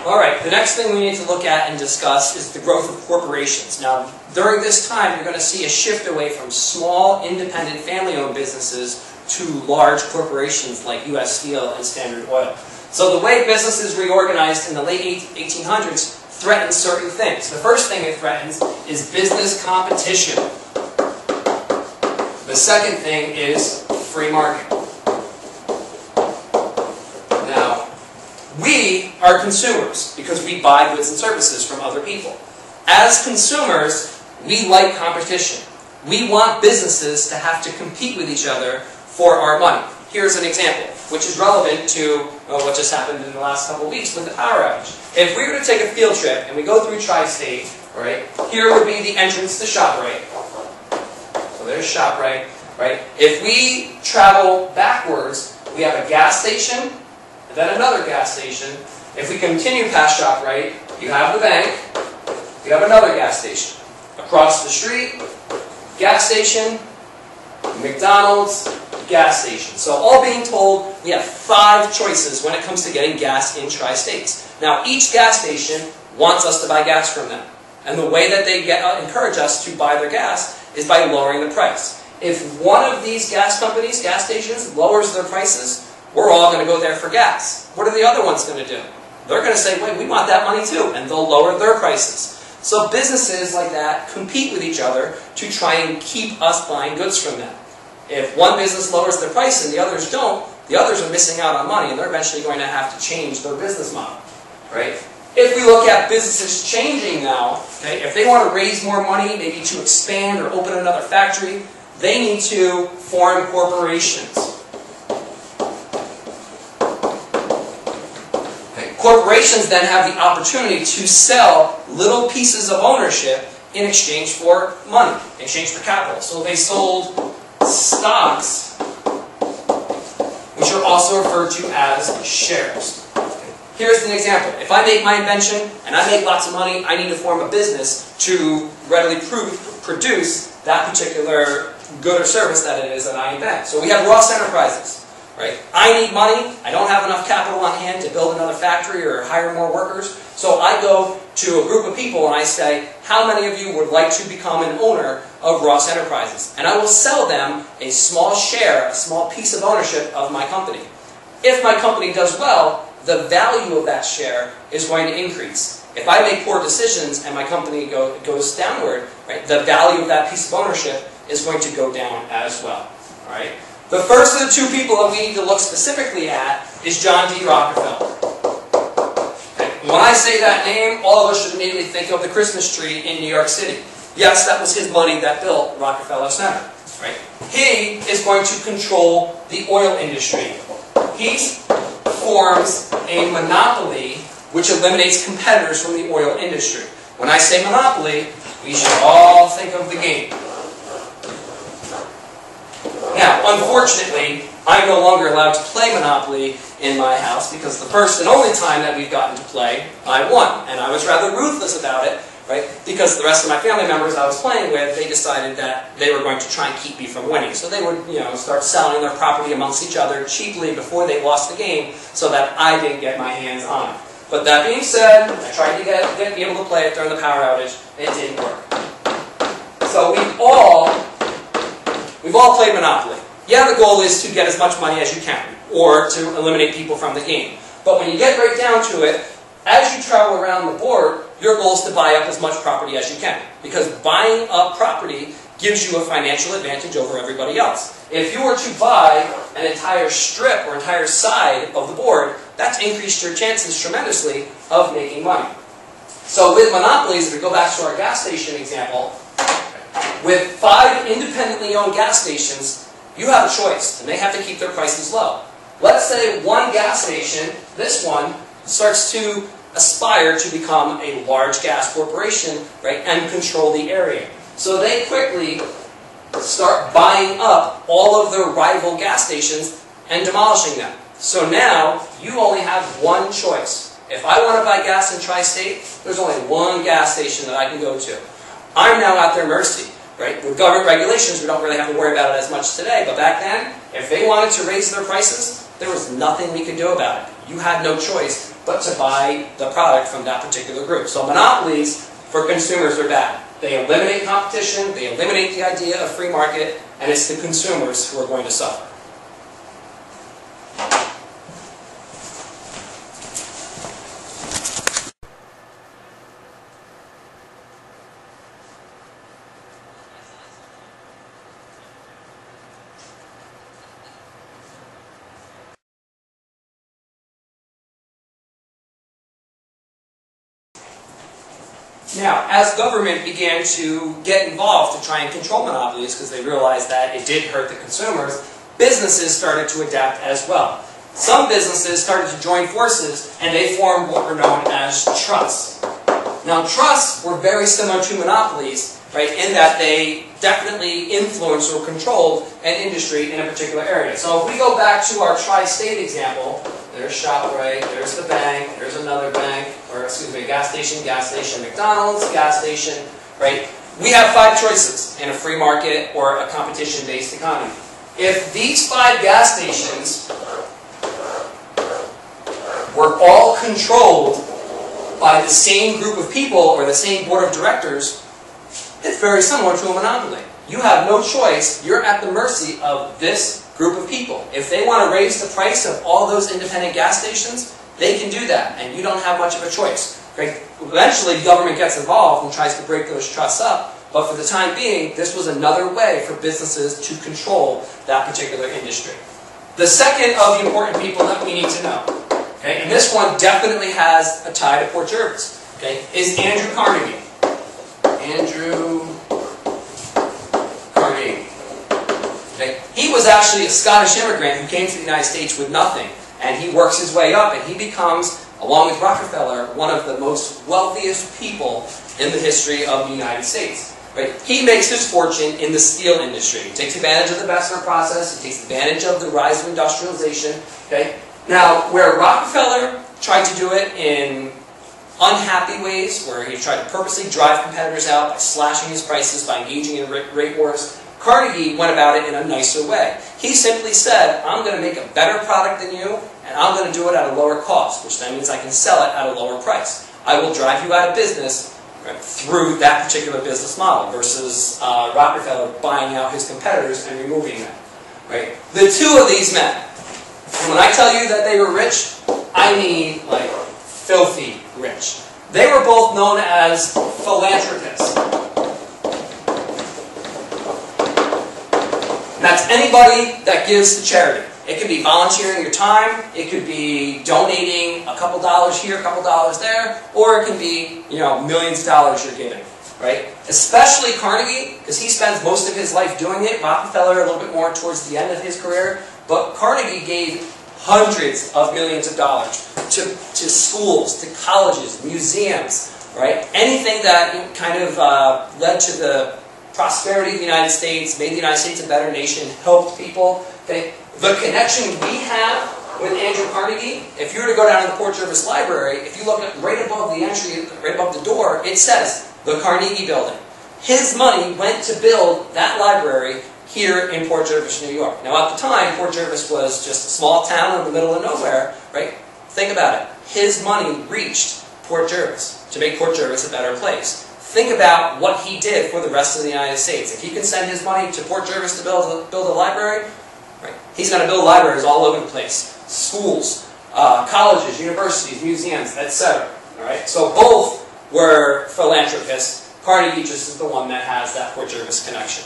All right, the next thing we need to look at and discuss is the growth of corporations. Now, during this time, you're going to see a shift away from small, independent, family-owned businesses to large corporations like U.S. Steel and Standard Oil. So the way businesses reorganized in the late 1800s threatens certain things. The first thing it threatens is business competition. The second thing is free market. Now, we are consumers because we buy goods and services from other people. As consumers, we like competition. We want businesses to have to compete with each other for our money. Here's an example, which is relevant to what just happened in the last couple of weeks with the power outage. If we were to take a field trip and we go through Tri-State, right, here would be the entrance to ShopRite. So there's ShopRite, right? If we travel backwards, we have a gas station, and then another gas station. If we continue past ShopRite, you have the bank, you have another gas station. Across the street, gas station, McDonald's, gas station. So all being told, we have 5 choices when it comes to getting gas in Tri-States. Now, each gas station wants us to buy gas from them. And the way that they encourage us to buy their gas is by lowering the price. If one of these gas companies, gas stations, lowers their prices, we're all going to go there for gas. What are the other ones going to do? They're going to say, wait, we want that money too, and they'll lower their prices. So businesses like that compete with each other to try and keep us buying goods from them. If one business lowers their price and the others don't, the others are missing out on money and they're eventually going to have to change their business model, right? If we look at businesses changing now, okay, if they want to raise more money, maybe to expand or open another factory, they need to form corporations. Okay. Corporations then have the opportunity to sell little pieces of ownership in exchange for money, in exchange for capital. So they sold stocks, which are also referred to as shares. Here's an example. If I make my invention and I make lots of money, I need to form a business to readily produce that particular good or service that it is that I invent. So we have Ross Enterprises. Right? I need money. I don't have enough capital on hand to build another factory or hire more workers. So I go to a group of people and I say, how many of you would like to become an owner of Ross Enterprises? And I will sell them a small share, a small piece of ownership of my company. If my company does well, the value of that share is going to increase. If I make poor decisions and my company goes downward, right, the value of that piece of ownership is going to go down as well. All right? The first of the 2 people that we need to look specifically at is John D. Rockefeller. Okay. When I say that name, all of us should immediately think of the Christmas tree in New York City. Yes, that was his money that built Rockefeller Center. Right? He is going to control the oil industry. He forms a monopoly which eliminates competitors from the oil industry. When I say monopoly, we should all think of the game. Now, unfortunately, I'm no longer allowed to play Monopoly in my house because the first and only time that we've gotten to play, I won. And I was rather ruthless about it, right? Because the rest of my family members I was playing with, they decided that they were going to try and keep me from winning. So they would, start selling their property amongst each other cheaply before they lost the game so that I didn't get my hands on it. But that being said, I tried to be able to play it during the power outage. It didn't work. So we've all played Monopoly. Yeah, the goal is to get as much money as you can, or to eliminate people from the game. But when you get right down to it, as you travel around the board, your goal is to buy up as much property as you can. Because buying up property gives you a financial advantage over everybody else. If you were to buy an entire strip or entire side of the board, that's increased your chances tremendously of making money. So with monopolies, if we go back to our gas station example, with 5 independently owned gas stations, you have a choice, and they have to keep their prices low. Let's say one gas station, this one, starts to aspire to become a large gas corporation, right, and control the area. So they quickly start buying up all of their rival gas stations and demolishing them. So now, you only have one choice. If I want to buy gas in Tri-State, there's only one gas station that I can go to. I'm now at their mercy. Right? With government regulations, we don't really have to worry about it as much today, but back then, if they wanted to raise their prices, there was nothing we could do about it. You had no choice but to buy the product from that particular group. So monopolies for consumers are bad. They eliminate competition, they eliminate the idea of free market, and it's the consumers who are going to suffer. Now, as government began to get involved to try and control monopolies, because they realized that it did hurt the consumers, businesses started to adapt as well. Some businesses started to join forces, and they formed what were known as trusts. Now, trusts were very similar to monopolies, right, in that they definitely influenced or controlled an industry in a particular area. So if we go back to our tri-state example, there's ShopRite, there's the bank, there's another bank, or excuse me, gas station, McDonald's, gas station, right? We have 5 choices in a free market or a competition-based economy. If these 5 gas stations were all controlled by the same group of people or the same board of directors, it's very similar to a monopoly. You have no choice. You're at the mercy of this group of people. If they want to raise the price of all those independent gas stations, they can do that, and you don't have much of a choice. Right? Eventually, government gets involved and tries to break those trusts up, but for the time being, this was another way for businesses to control that particular industry. The second of the important people that we need to know, okay, and this one definitely has a tie to Port Jervis, okay, is Andrew Carnegie. Andrew Carnegie. Okay. He was actually a Scottish immigrant who came to the United States with nothing, and he works his way up, and he becomes, along with Rockefeller, one of the most wealthiest people in the history of the United States. Right? He makes his fortune in the steel industry. He takes advantage of the Bessemer process. He takes advantage of the rise of industrialization. Okay? Now, where Rockefeller tried to do it in unhappy ways, where he tried to purposely drive competitors out by slashing his prices, by engaging in rate wars, Carnegie went about it in a nicer way. He simply said, I'm going to make a better product than you, and I'm going to do it at a lower cost, which then means I can sell it at a lower price. I will drive you out of business through that particular business model versus Rockefeller buying out his competitors and removing them. Right? The two of these men, and when I tell you that they were rich, I mean like filthy rich. They were both known as philanthropists. That's anybody that gives to charity. It could be volunteering your time, it could be donating a couple dollars here, a couple dollars there, or it can be, millions of dollars you're giving, right? Especially Carnegie, because he spends most of his life doing it. Rockefeller a little bit more towards the end of his career, but Carnegie gave hundreds of millions of dollars to schools, to colleges, museums, right? Anything that kind of led to the prosperity of the United States, made the United States a better nation, helped people. Okay? The connection we have with Andrew Carnegie, if you were to go down to the Port Jervis Library, if you look at right above the entry, right above the door, it says the Carnegie Building. His money went to build that library here in Port Jervis, New York. Now at the time, Port Jervis was just a small town in the middle of nowhere, right? Think about it. His money reached Port Jervis to make Port Jervis a better place. Think about what he did for the rest of the United States. If he can send his money to Port Jervis to build a library, right, he's going to build libraries all over the place. Schools, colleges, universities, museums, etc. Right? So both were philanthropists. Carnegie just is the one that has that Port Jervis connection.